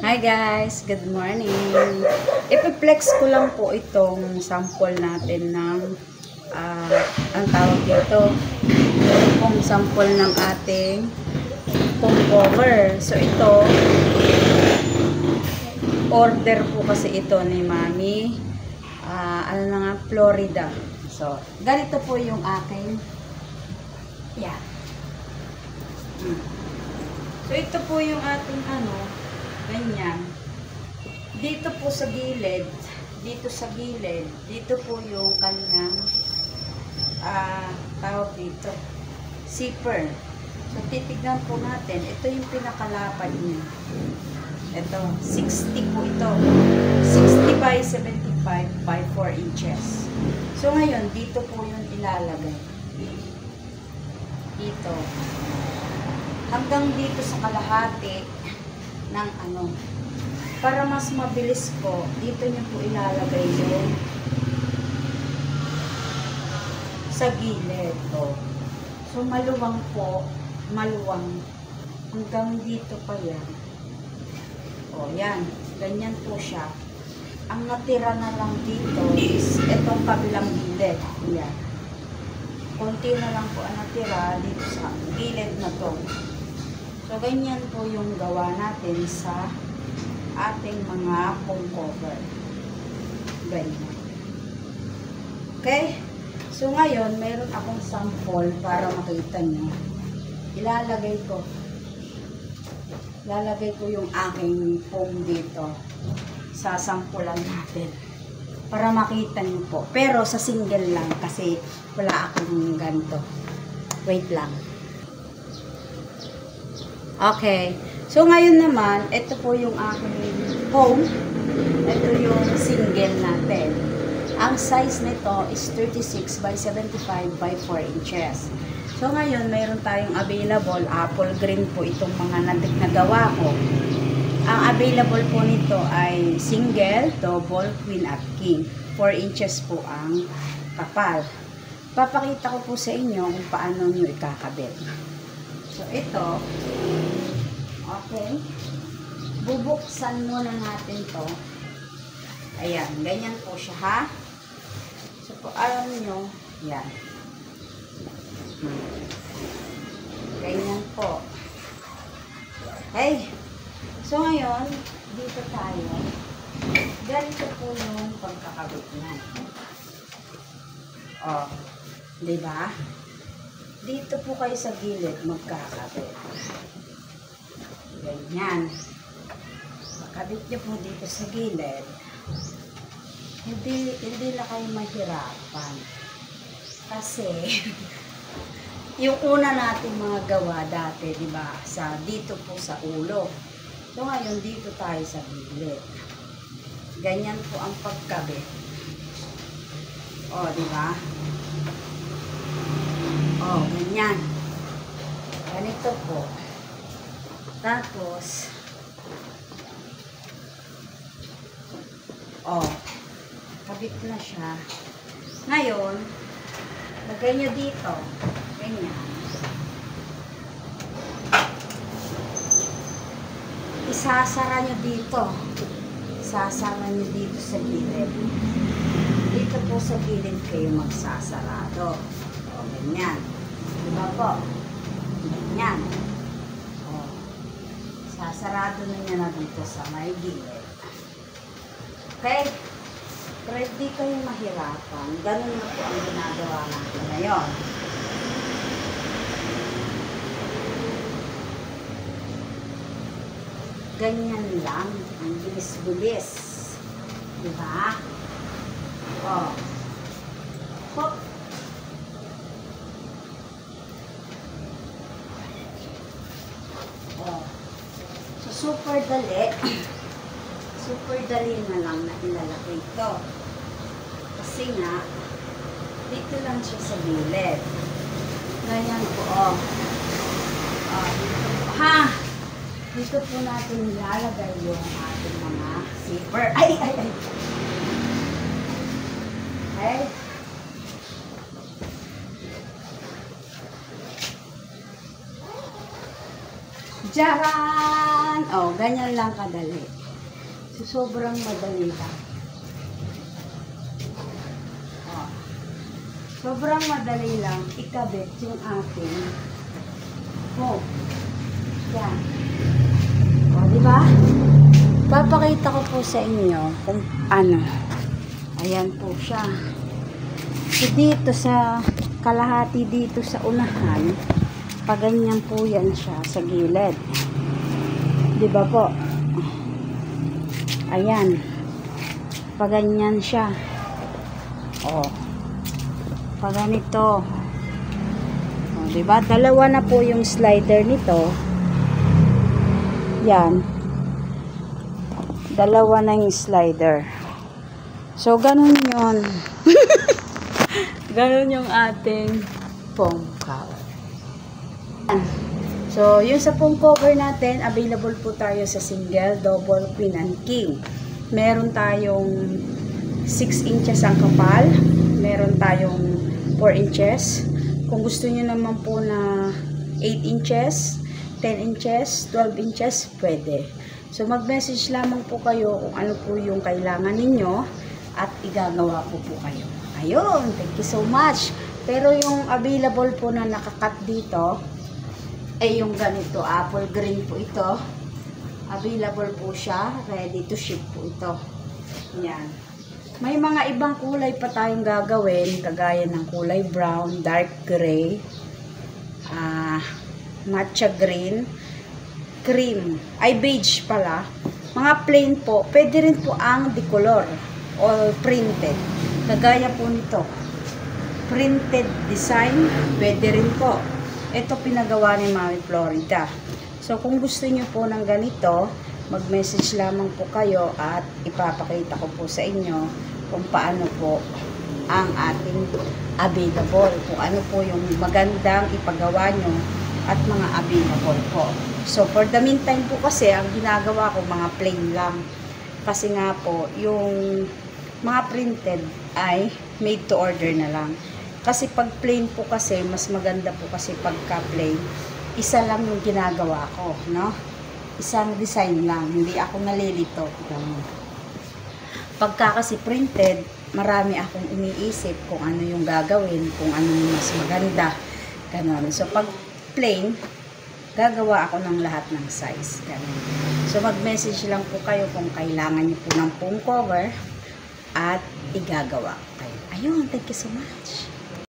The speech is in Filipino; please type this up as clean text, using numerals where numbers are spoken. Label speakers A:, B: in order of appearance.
A: Hi guys, good morning. Ipi-flex ko lang po itong sample natin ng ang tawag dito, itong sample ng ating foam cover. So ito, order po kasi ito ni Mami, ano na nga, Florida. So, ganito po yung aking, yan. So ito po yung ating ganyan. Dito po sa gilid, dito po yung kanyang tawag dito, zipper. So titignan po natin, ito yung pinakalapad niya. Ito, 60 po ito. 60 by 75 by 4 inches. So ngayon, dito po yung ilalagay. Dito. Hanggang dito sa kalahati ng para mas mabilis po, dito nyo po ilalagay yung sa gilid po. So maluwang po, maluwang hanggang dito pa yan. O yan, ganyan po siya. Ang natira na lang dito is itong kabilang gilid. Yan. Konti na lang po ang natira dito sa gilid na to. So, ganyan po yung gawa natin sa ating mga foam cover. Ganyan. Okay? So, ngayon, mayroon akong sample para makita nyo. Ilalagay ko yung aking foam dito sa sampulan natin. Para makita nyo po. Pero sa single lang kasi wala akong ganito. Wait lang. Okay. So, ngayon naman, ito po yung aking foam. Ito yung single natin. Ang size nito is 36 by 75 by 4 inches. So, ngayon, mayroon tayong available. Apple green po itong mga nagawa ko. Ang available po nito ay single, double, queen at king. 4 inches po ang kapal. Papakita ko po sa inyo kung paano nyo ikakabit. So, ito, okay, bubuksan muna natin to. Ayan, ganyan po siya, ha? So, po, alam nyo, yan. Ganyan po. Okay. So, ngayon, dito tayo. Ganito po yung pagkakabit niya. O, diba? Dito po kayo sa gilid magkakabit. Ganyan. Makabit nyo po dito sa gilid. Hindi na kayo mahirapan. Kasi, yung una natin mga gawa dati, diba? Dito po sa ulo. So, ngayon, dito tayo sa gilid. Ganyan po ang pagkabit. O, diba? O, ganyan. Ganito po. Tapos, kabit na siya. Ngayon, lagay nyo dito. Ganyan. Isasara nyo dito. Isasara nyo dito sa gilid. Dito po sa gilid kayo magsasarado. O, ganyan. Diba po? Ganyan. O, sasarado na niya na dito sa may gilid. Okay? Pero hindi kayo mahirapan. Ganun na po ang ginagawa natin ngayon. Ganyan lang. Ang bilis-bilis. Diba? O. Hop. O. So, super dali. Super dali na lang na ilalagay ito. Kasi nga, dito lang siya sa gilid. Ganyan po, dito po. Ha! Dito po natin ilalagay yung ating mga zipper. Ay! Okay? Charan! Oh, ganyan lang kadali. So, sobrang madali lang. Oh. Sobrang madali lang ikabit yung ating foam. Yan. O, diba? Papakita ko po sa inyo kung ano. Ayan po siya. So, dito sa kalahati dito sa unahan, paganyan po yan siya sa gilid. Diba po? Ayan. Paganyan siya. O. Paganito. O, diba? Dalawa na po yung slider nito. Yan. Dalawa na yung slider. So, ganun yun. Ganun yung ating foam cover. So, yung sa foam cover natin, available po tayo sa single, double, queen, and king. Meron tayong 6 inches ang kapal. Meron tayong 4 inches. Kung gusto nyo naman po na 8 inches, 10 inches, 12 inches, pwede. So, mag-message lamang po kayo kung ano po yung kailangan ninyo at igagawa po kayo. Ayun, thank you so much. Pero yung available po na nakakat dito, ay yung ganito, apple green po ito. Available po siya, ready to ship po ito. Yan. May mga ibang kulay pa tayong gagawin, kagaya ng kulay brown, dark gray, matcha green, cream, ay beige pala. Mga plain po, pwede rin po ang decolor o printed. Kagaya po nito. Printed design, pwede rin po. Ito pinagawa ni Mami Florida. So, kung gusto nyo po ng ganito, mag-message lamang po kayo at ipapakita ko po sa inyo kung paano po ang ating available. Kung ano po yung magandang ipagawa nyo at mga available po. So, for the meantime po kasi, ang ginagawa ko mga plain lang. Kasi nga po, yung mga printed ay made to order na lang. Kasi pag plain po kasi, mas maganda po kasi pagka plain, isa lang yung ginagawa ko, no? Isang design lang, hindi ako nalilito. Pagka kasi printed, marami akong iniisip kung ano yung gagawin, kung ano yung mas maganda. Ganon. So, pag plain, gagawa ako ng lahat ng size. Ganon. So, mag-message lang po kayo kung kailangan niyo po ng foam cover at igagawa kayo. Ayun, thank you so much.